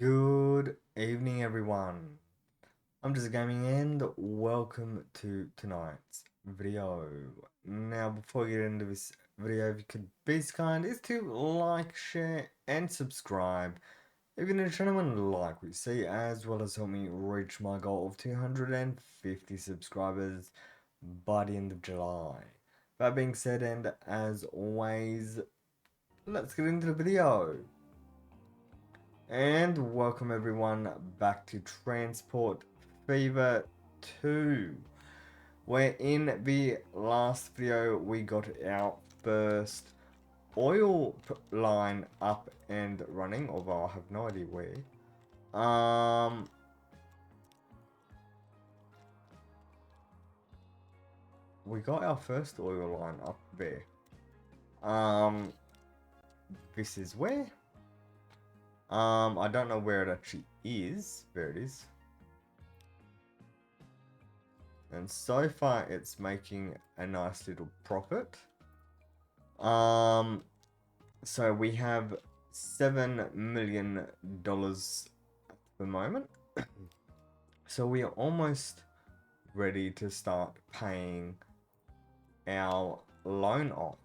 Good evening, everyone. I'm JezzaGaming and welcome to tonight's video. Now, before we get into this video, if you could be so kind, is to like, share, and subscribe. If you're new to the channel and like what you see, as well as help me reach my goal of 250 subscribers by the end of July. That being said, and as always, let's get into the video. And welcome everyone back to Transport Fever 2. Where in the last video we got our first oil line up and running, although I have no idea where. We got our first oil line up there. This is where? I don't know where it actually is. There it is. And so far it's making a nice little profit. So we have $7 million at the moment. So we are almost ready to start paying our loan off.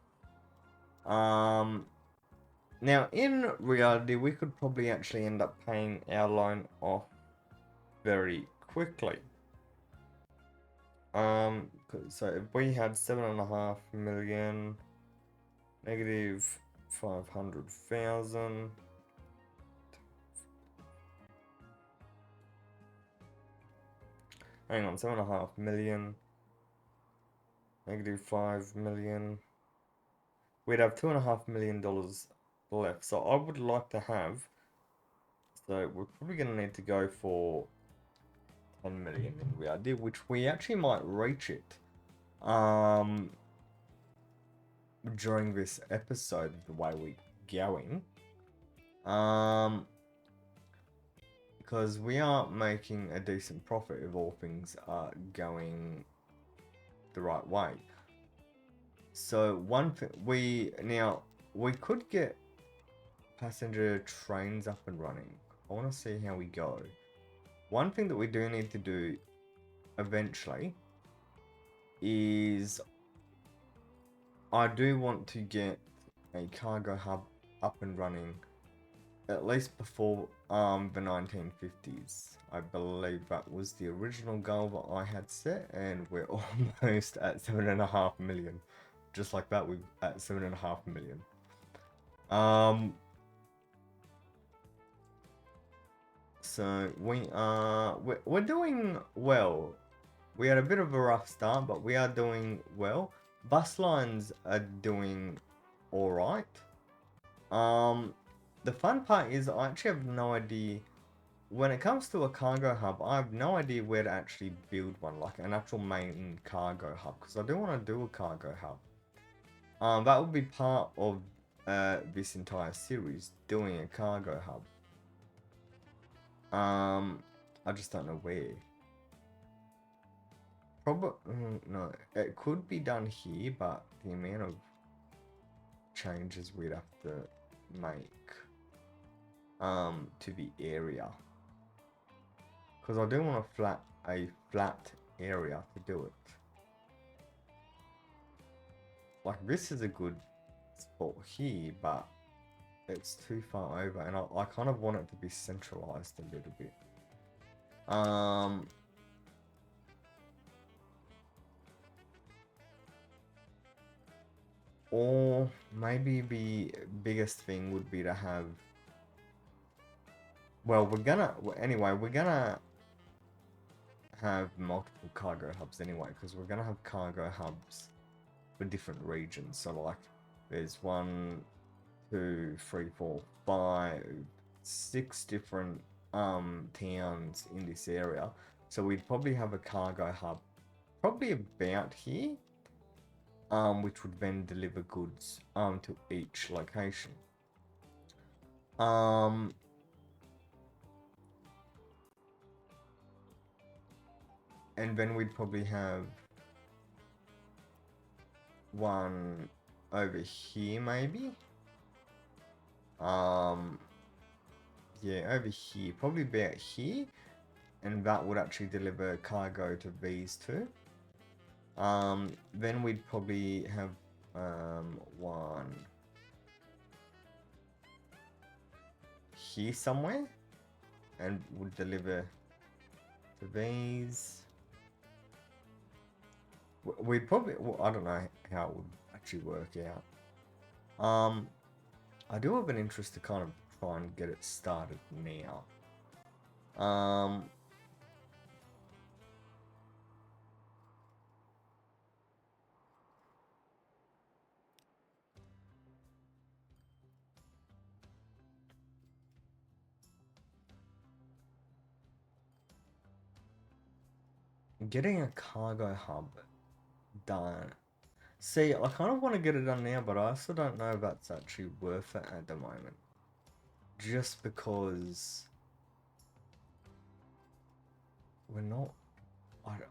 Now in reality, we could probably actually end up paying our loan off very quickly. So if we had 7.5 million negative 500,000. Hang on, 7.5 million negative 5 million. We'd have $2.5 million left. So I would like to have. So we're probably gonna need to go for 10 million in reality, which we actually might reach it. During this episode, the way we're going. Because we are making a decent profit if all things are going the right way. So one thing we could get passenger trains up and running. I want to see how we go. One thing that we do need to do eventually is I do want to get a cargo hub up and running at least before the 1950s. I believe that was the original goal that I had set, and we're almost at 7.5 million. Just like that, we're at 7.5 million. So we're doing well. We had a bit of a rough start, but we are doing well. Bus lines are doing all right. The fun part is I actually have no idea. When it comes to a cargo hub, I have no idea where to actually build one, like an actual main cargo hub, because I do want to do a cargo hub. That would be part of this entire series, doing a cargo hub. I just don't know where. Probably no. It could be done here, but the amount of changes we'd have to make to the area, because I do want a flat area to do it. Like this is a good spot here, but it's too far over, and I kind of want it to be centralized a little bit. Or maybe the biggest thing would be to have. Well, we're gonna have multiple cargo hubs anyway, because we're gonna have cargo hubs for different regions. So like, there's 1, 2, 3, 4, 5, 6 different towns in this area. So we'd probably have a cargo hub probably about here, which would then deliver goods to each location. And then we'd probably have one over here maybe. yeah, over here, probably about here, and that would actually deliver cargo to these two. Then we'd probably have one here somewhere, and would deliver to these. We'd probably, well, I don't know how it would actually work out. I do have an interest to kind of try and get it started now. Getting a cargo hub done. See, I kind of want to get it done now, but I also don't know if that's actually worth it at the moment. Just because we're not...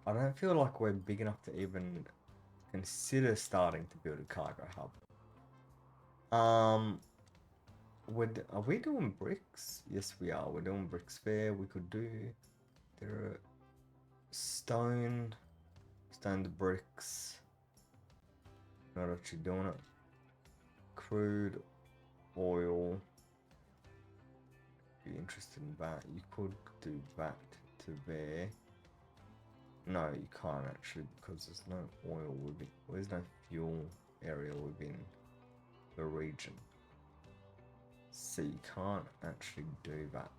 I don't feel like we're big enough to even consider starting to build a cargo hub. Are we doing bricks? Yes, we are. We're doing bricks there. We could do... There are stone to bricks. Not actually doing it. Crude oil. Be interested in that. You could do that to there. No, you can't actually, because there's no oil within. There's no fuel area within the region, so you can't actually do that.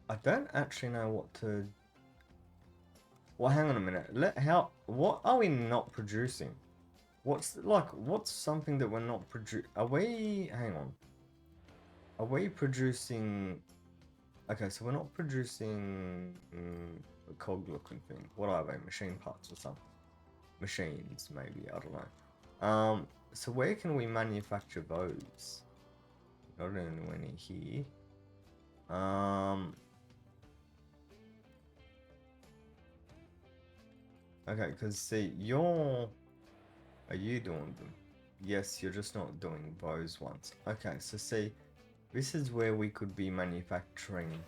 I don't actually know what to... Well, hang on a minute. What are we not producing? What's something that we're not producing? Hang on. Are we producing... Okay, so we're not producing a cog looking thing. What are they? Machine parts or something? Machines, maybe, I don't know. So where can we manufacture those? Not anywhere near here. Okay, because see, are you doing them? Yes, you're just not doing those ones. Okay, so see, this is where we could be manufacturing.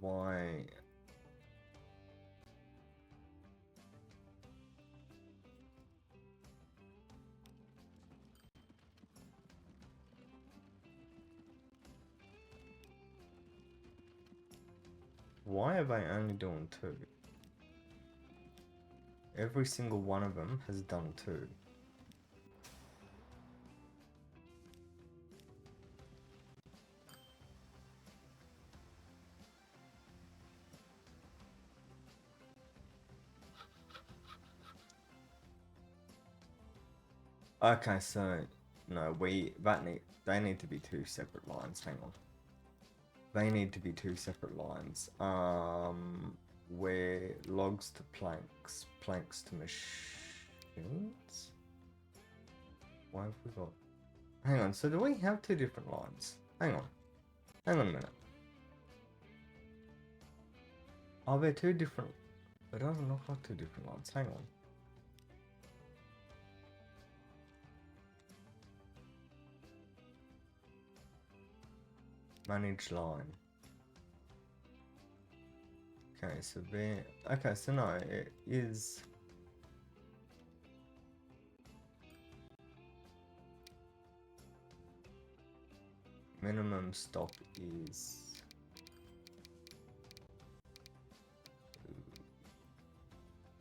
Why? Why are they only doing 2? Every single one of them has done 2. Okay, so no, they need to be 2 separate lines. Hang on. They need to be 2 separate lines. Where logs to planks, planks to machines. Why have we got... Hang on, so do we have 2 different lines? Hang on a minute. Are there 2 different... It doesn't look like 2 different lines. Hang on. Manage line. Okay, so there... Okay, so no, it is... Minimum stop is...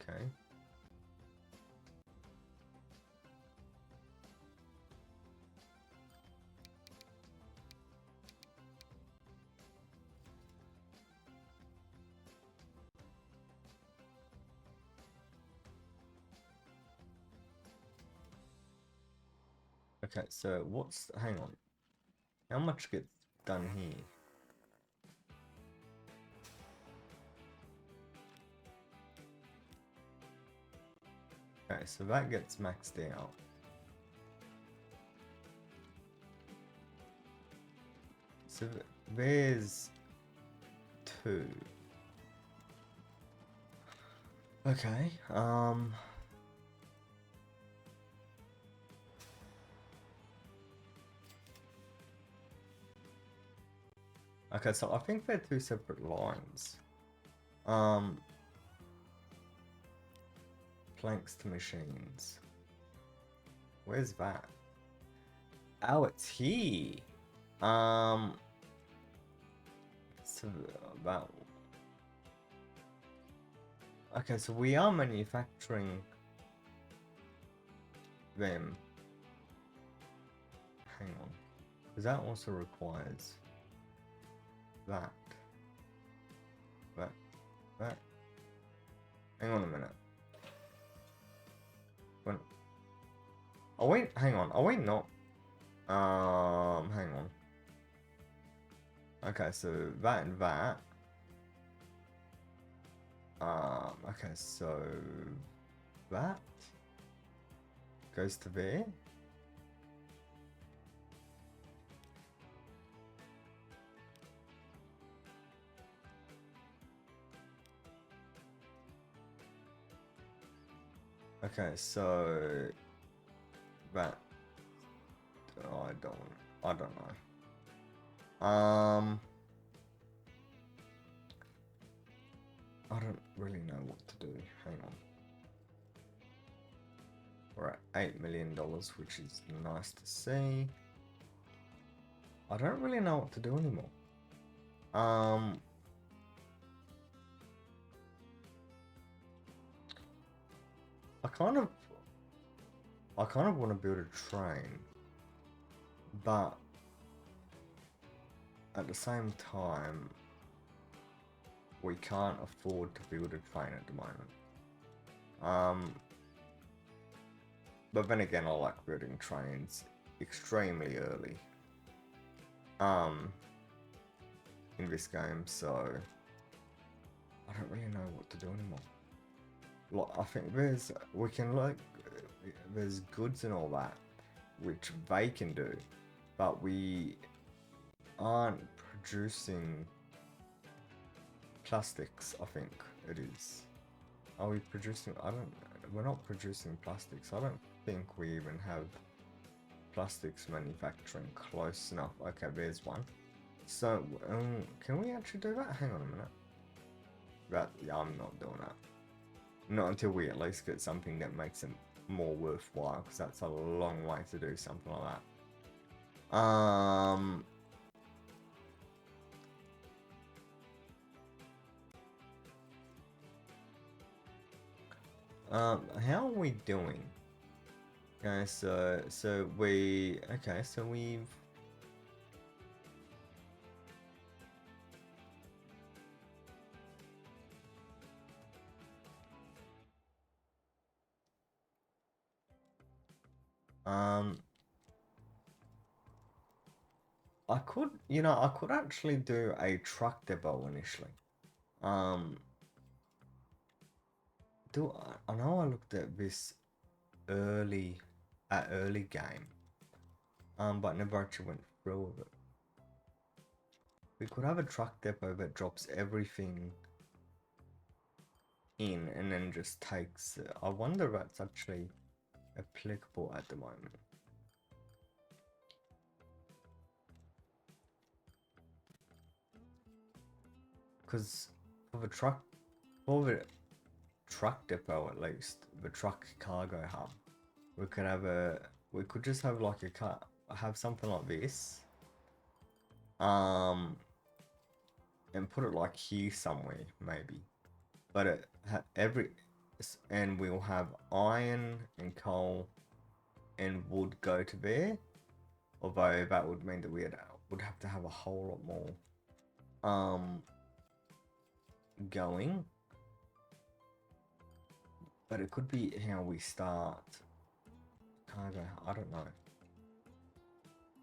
Okay. Okay, so what's... Hang on. How much gets done here? Okay, so that gets maxed out. So there's 2. 2. Okay, okay, so I think they're 2 separate lines. Planks to machines. Where's that? Oh, it's here. So about. Okay, so we are manufacturing them. Hang on, because that also requires that. That. Hang on a minute. When? Oh wait, hang on. Oh wait, not. Hang on. Okay, so that and that. Okay, so that goes to there. Okay, so that. Oh, I don't know. I don't really know what to do. Hang on. We're at $8 million, which is nice to see. I don't really know what to do anymore. I kind of want to build a train, but at the same time, we can't afford to build a train at the moment. But then again, I like building trains extremely early. In this game, so I don't really know what to do anymore. Like, I think there's goods and all that, which they can do, but we aren't producing plastics. I think it is. Are we producing? We're not producing plastics. I don't think we even have plastics manufacturing close enough. Okay, there's one. So, can we actually do that? Hang on a minute. Yeah, I'm not doing that. Not until we at least get something that makes it more worthwhile, because that's a long way to do something like that. How are we doing? Okay, so we've I could actually do a truck depot initially. I know I looked at this early game, but never actually went through with it. We could have a truck depot that drops everything in and then just takes it. I wonder if that's actually applicable at the moment. Because for the truck depot, at least the truck cargo hub, we could just have like have something like this, and put it like here somewhere maybe, but and we'll have iron and coal and wood go to there, although that would mean that we would have to have a whole lot more going. But it could be how we start cargo. I don't know.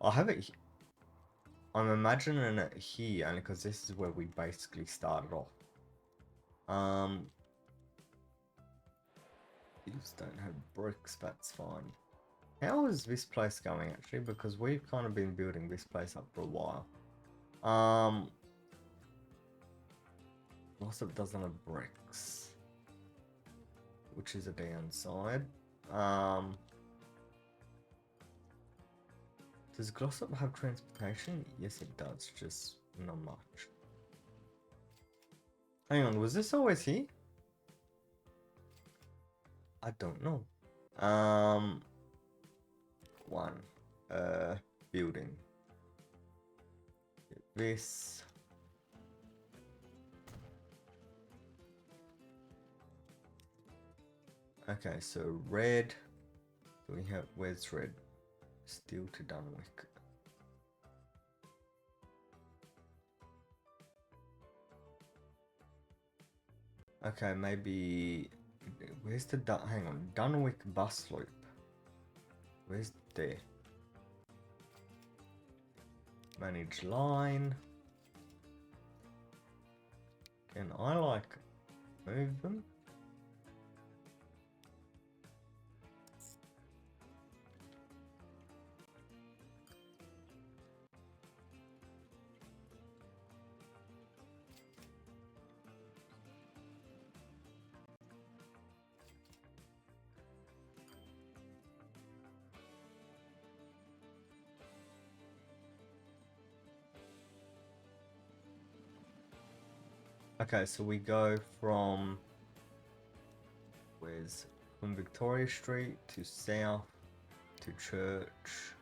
I'll have it. I'm imagining it here only because this is where we basically started off. These don't have bricks. That's fine. How is this place going actually? Because we've kind of been building this place up for a while. Glossop doesn't have bricks, which is a downside. Does Glossop have transportation? Yes, it does, just not much. Hang on, was this always here? I don't know. One. Building. This. Okay, so red. Do we have, where's red? Steel to Dunwick. Okay, maybe, where's the, hang on, Dunwick bus loop. Where's there? Manage line. Can I like move them? Okay, so we go from from Victoria Street to South to Church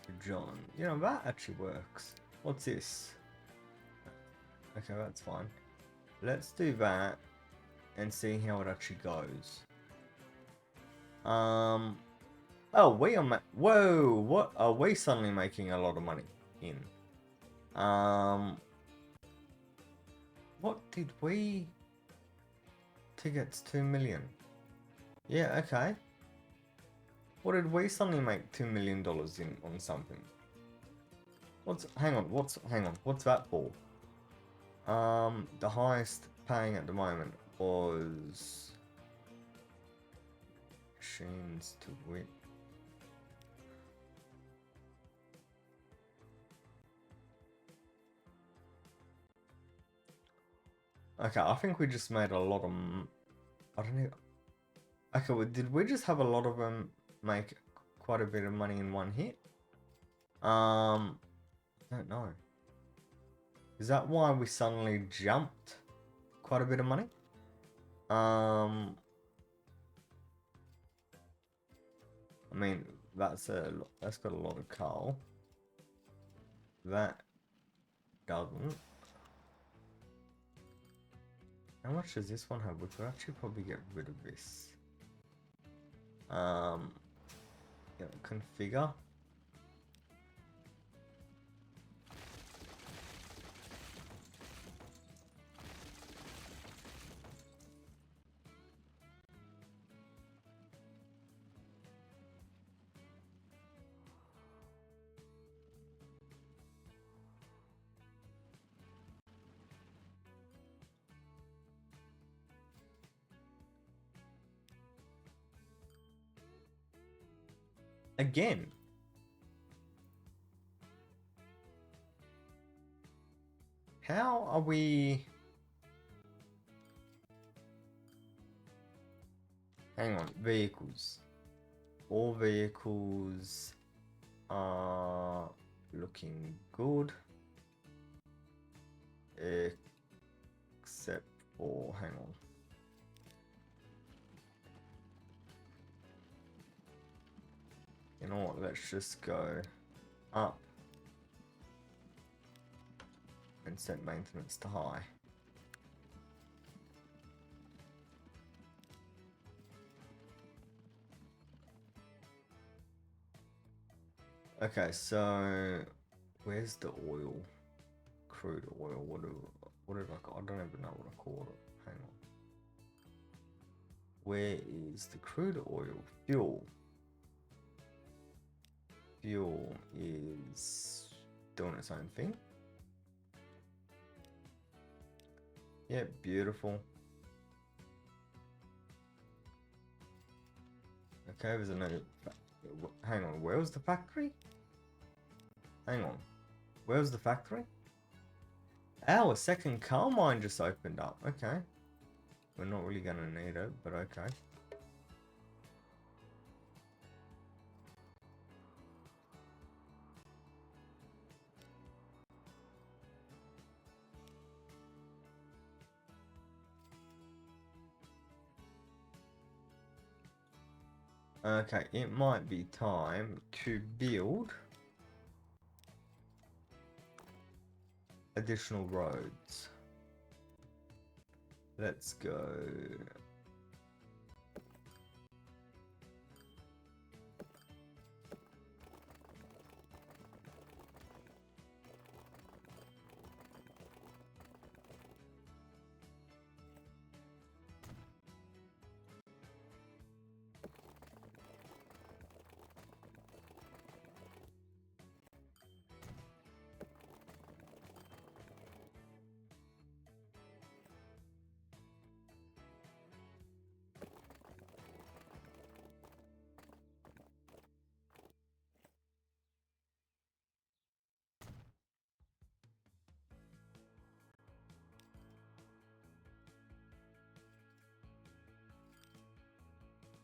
to John. You know, that actually works. What's this? Okay, that's fine. Let's do that and see how it actually goes. Oh, we are whoa, what are we suddenly making a lot of money in? What did we? Tickets 2 million. Yeah, okay. What did we suddenly make $2 million in on something? Hang on, what's that for? The highest paying at the moment was machines to win. Okay, I think we just made a lot of. I don't know. Okay, well, did we just have a lot of them make quite a bit of money in one hit? I don't know. Is that why we suddenly jumped quite a bit of money? I mean, that's got a lot of coal. That doesn't. How much does this one have? We could actually probably get rid of this. Yeah, configure. Again. How are we? Hang on, vehicles. All vehicles are looking good. Except for, hang on. You know what, let's just go up and set maintenance to high. Okay, so where's the oil? Crude oil, what did I call? I don't even know what I called it. Hang on. Where is the crude oil? Fuel. Fuel is doing its own thing. Yeah, beautiful. Okay, there's another. Hang on, where was the factory? Hang on, where was the factory? Oh, a second coal mine just opened up. Okay. We're not really going to need it, but okay. Okay, it might be time to build additional roads. Let's go.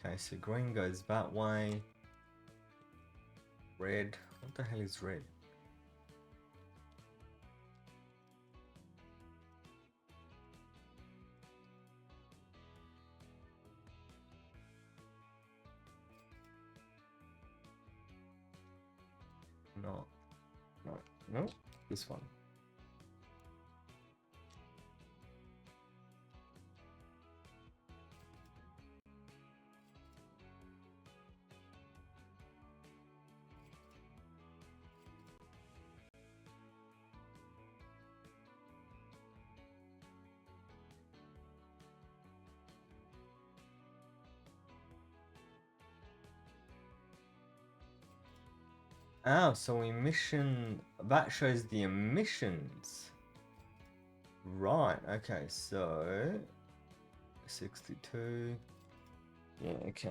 Okay, so green goes that way. Red. What the hell is red? No. No. No. This one. Oh, so emission, that shows the emissions. Right, okay, so 62. Yeah, okay.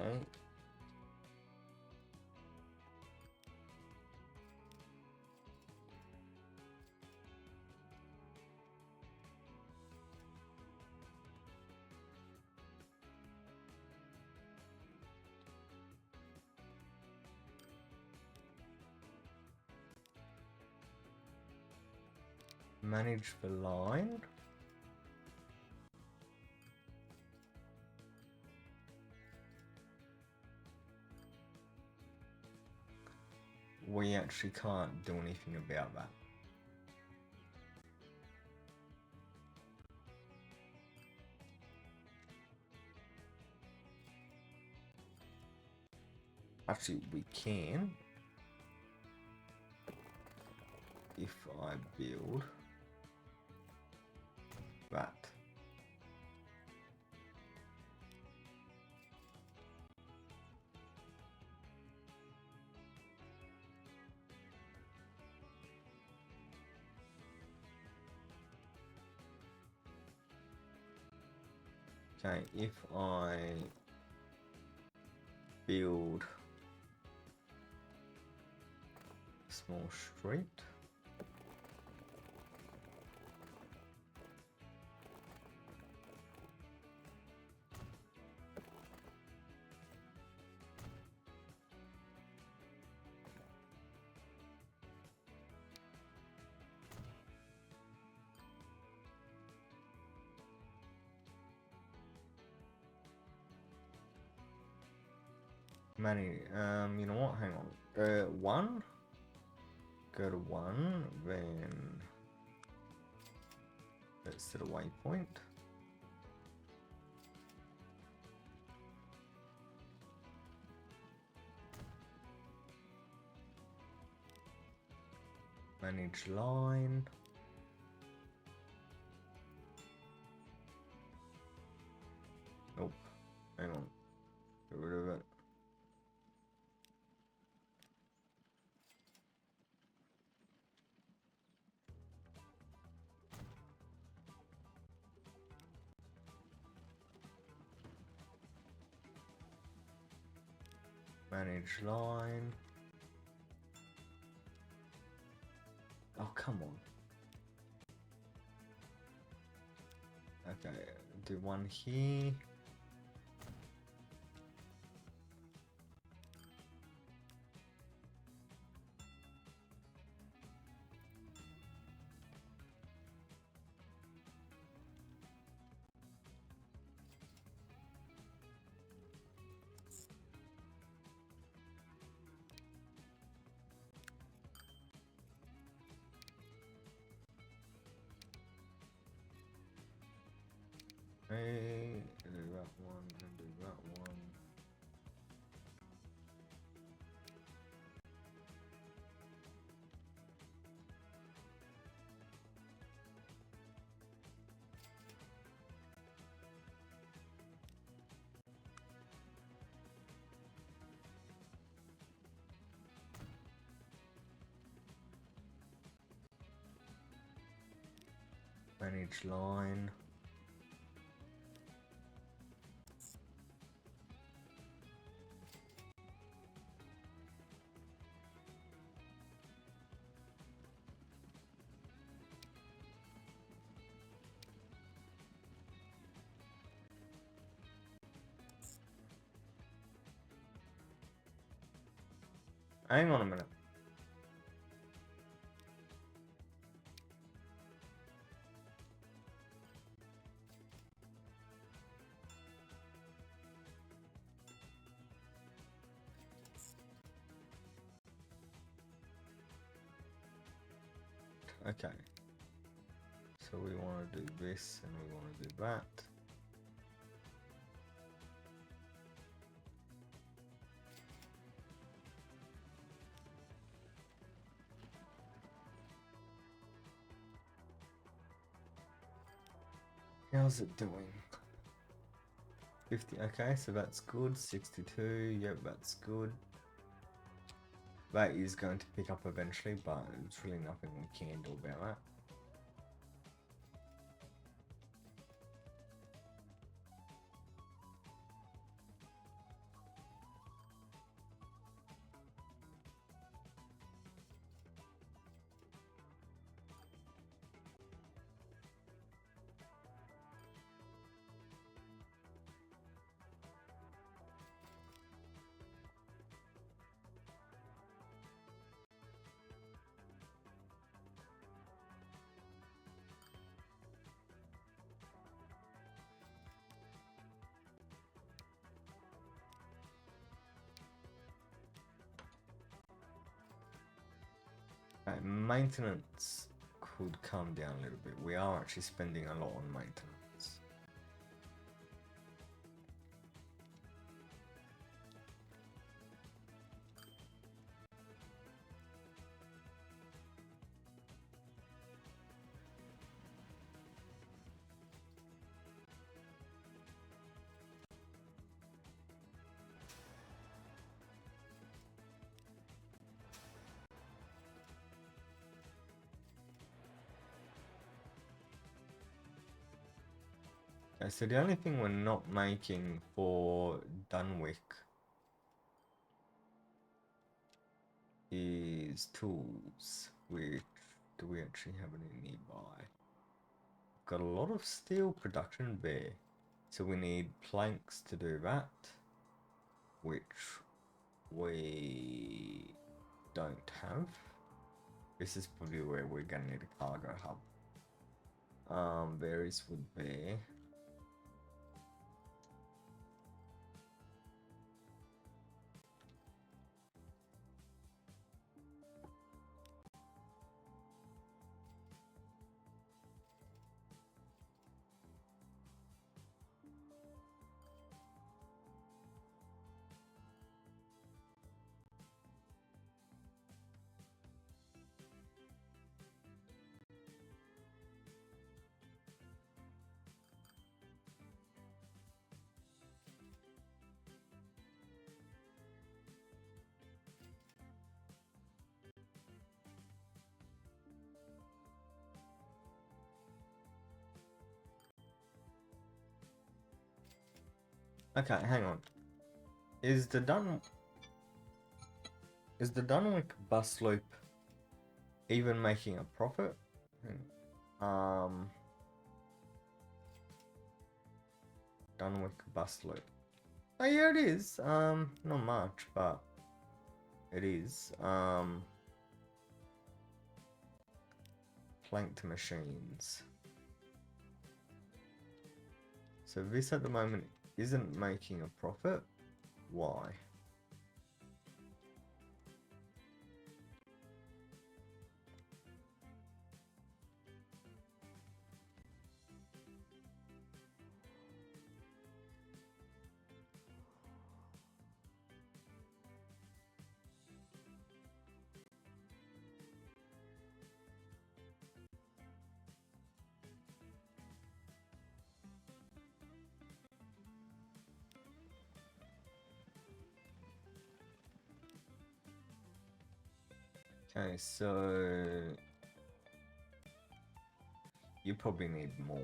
Manage the line. We actually can't do anything about that. Actually, we can. If I build that. Okay, if I build a small street. Many, you know what, hang on. One. Go to one, then let's set a waypoint. Manage line. Nope. Hang on. Get rid of it. Manage line. Oh, come on. Okay, do one here. Okay, do that one, and do that one. Manage line. Hang on a minute. Okay. So we want to do this and we want to do that. How's it doing? 50, okay, so that's good. 62, yep, that's good. That is going to pick up eventually, but it's really nothing we can do about that. Maintenance could come down a little bit. We are actually spending a lot on maintenance. Okay, so the only thing we're not making for Dunwick is tools, which do we actually have any nearby? Got a lot of steel production there, so we need planks to do that, which we don't have. This is probably where we're gonna need a cargo hub. Berries would be. Okay, hang on. Is the Dunwick bus loop even making a profit? Dunwick bus loop. Oh yeah, it is. Not much, but it is. Planked machines. So this at the moment isn't making a profit. Why? Okay, so you probably need more.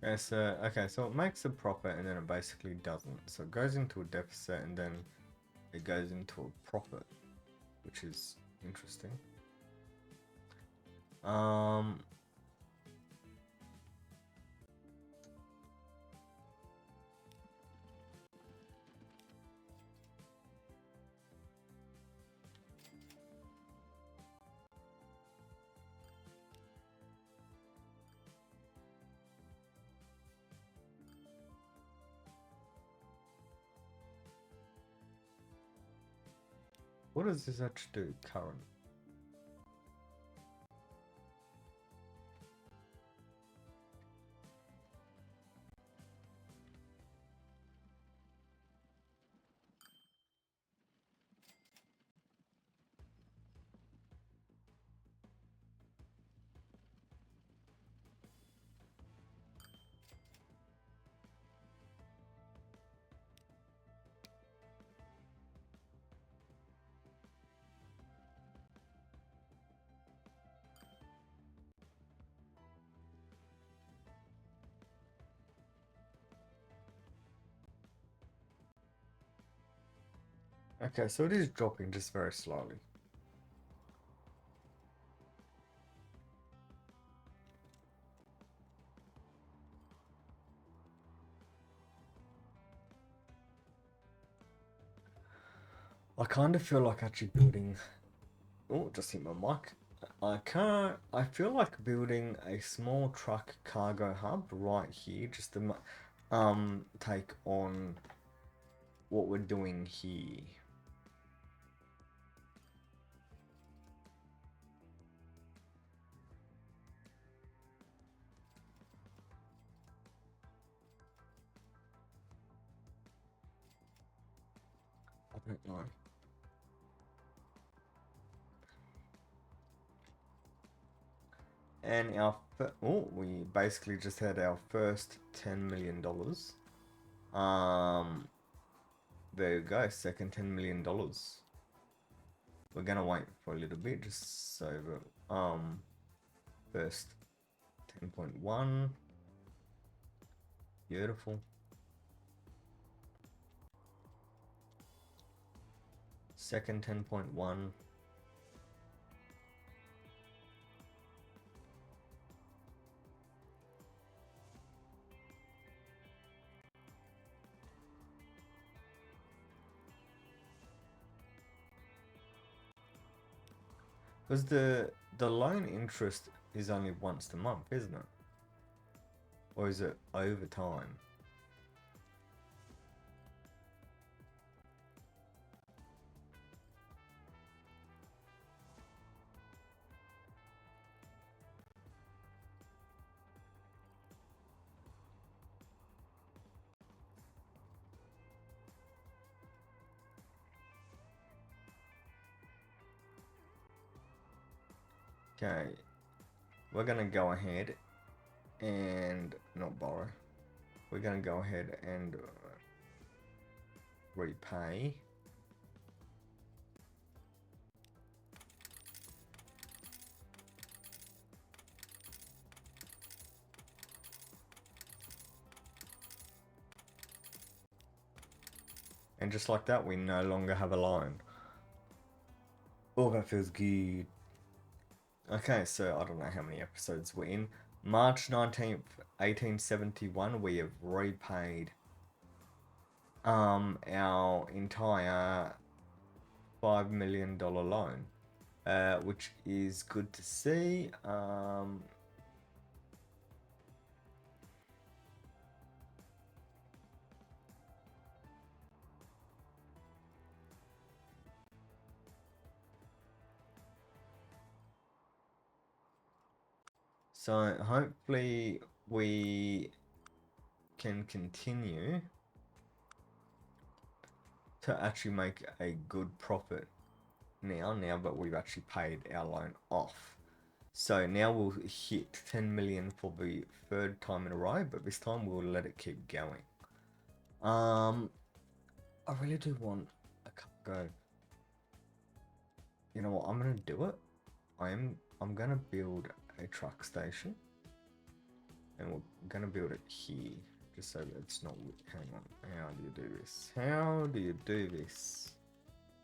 Yeah, so, okay, so it makes a profit and then it basically doesn't. So it goes into a deficit and then it goes into a profit, which is interesting. What does this actually do, current? Okay, so it is dropping just very slowly. I kind of feel like actually building. Oh, just hit my mic. I feel like building a small truck cargo hub right here, just to take on what we're doing here. I don't know. And we basically just had our first $10 million. There you go, second $10 million. We're gonna wait for a little bit just so first 10.1. Beautiful. Second 10.1. Because the loan interest is only once a month, isn't it? Or is it over time? Okay, we're gonna go ahead and not borrow. We're gonna go ahead and repay. And just like that, we no longer have a loan. Oh, that feels good. Okay, so I don't know how many episodes we're in. March 19th, 1871, we have repaid our entire $5 million loan, which is good to see. So hopefully we can continue to actually make a good profit now that we've actually paid our loan off. So now we'll hit 10 million for the third time in a row, but this time we'll let it keep going. I really do want a cup go. You know what? I'm gonna do it. I'm gonna build a truck station, and we're gonna build it here, just so that it's not. Hang on. How do you do this? How do you do this?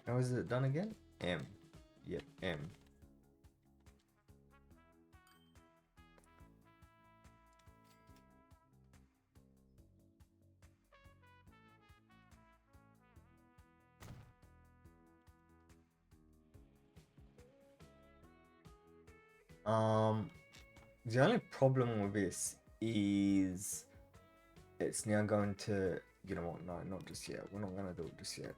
How is it done again? M. Yep, M. The only problem with this is it's now going to, you know what, no, not just yet. We're not going to do it just yet.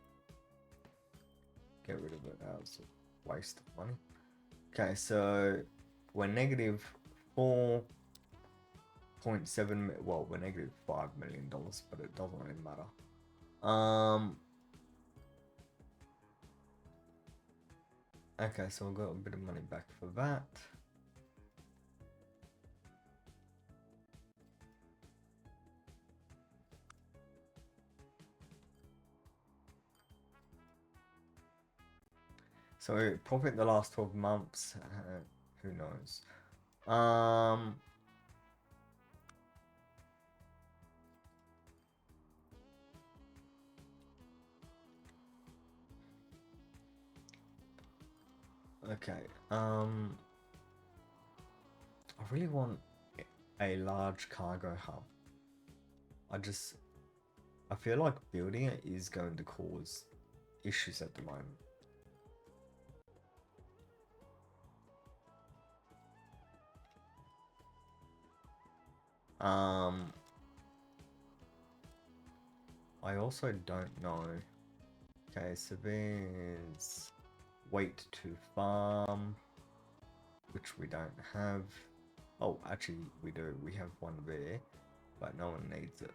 Get rid of it. That was a waste of money. Okay, so we're negative 4.7, well, we're negative $5 million, but it doesn't really matter. Okay, so we've got a bit of money back for that. So profit the last 12 months, who knows? Okay, I really want a large cargo hub. I feel like building it is going to cause issues at the moment. I also don't know. Okay, so there's wait to farm, which we don't have. Oh, actually we do. We have one there, but no one needs it.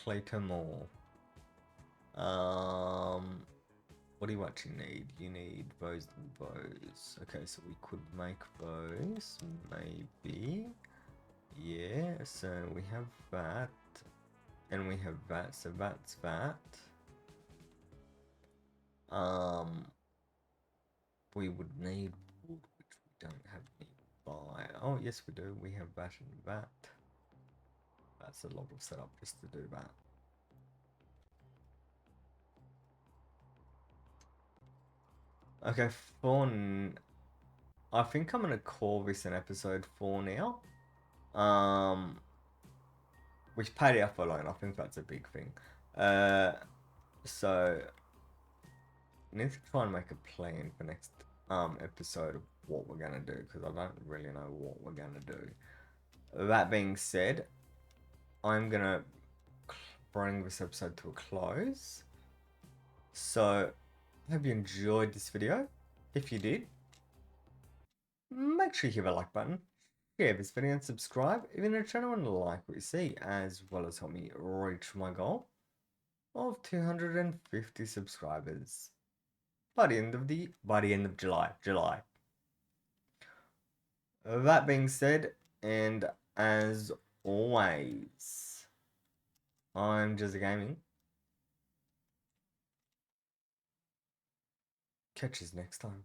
Clayton. What do you actually need? You need those and those. Okay, so we could make those, maybe. Yeah, so we have that. And we have that, so that's that. We would need wood, which we don't have nearby. Oh, yes, we do. We have that and that. That's a lot of setup just to do that. Okay, I think I'm gonna call this an episode 4 now. We've paid out for loan. I think that's a big thing. So need to try and make a plan for next episode of what we're gonna do, because I don't really know what we're gonna do. That being said, I'm gonna bring this episode to a close. So I hope you enjoyed this video. If you did, make sure you hit the like button, share this video and subscribe if you're trying to like what you see, as well as help me reach my goal of 250 subscribers by the end of July. That being said, and as always, I'm JezzaGaming. Catch us next time.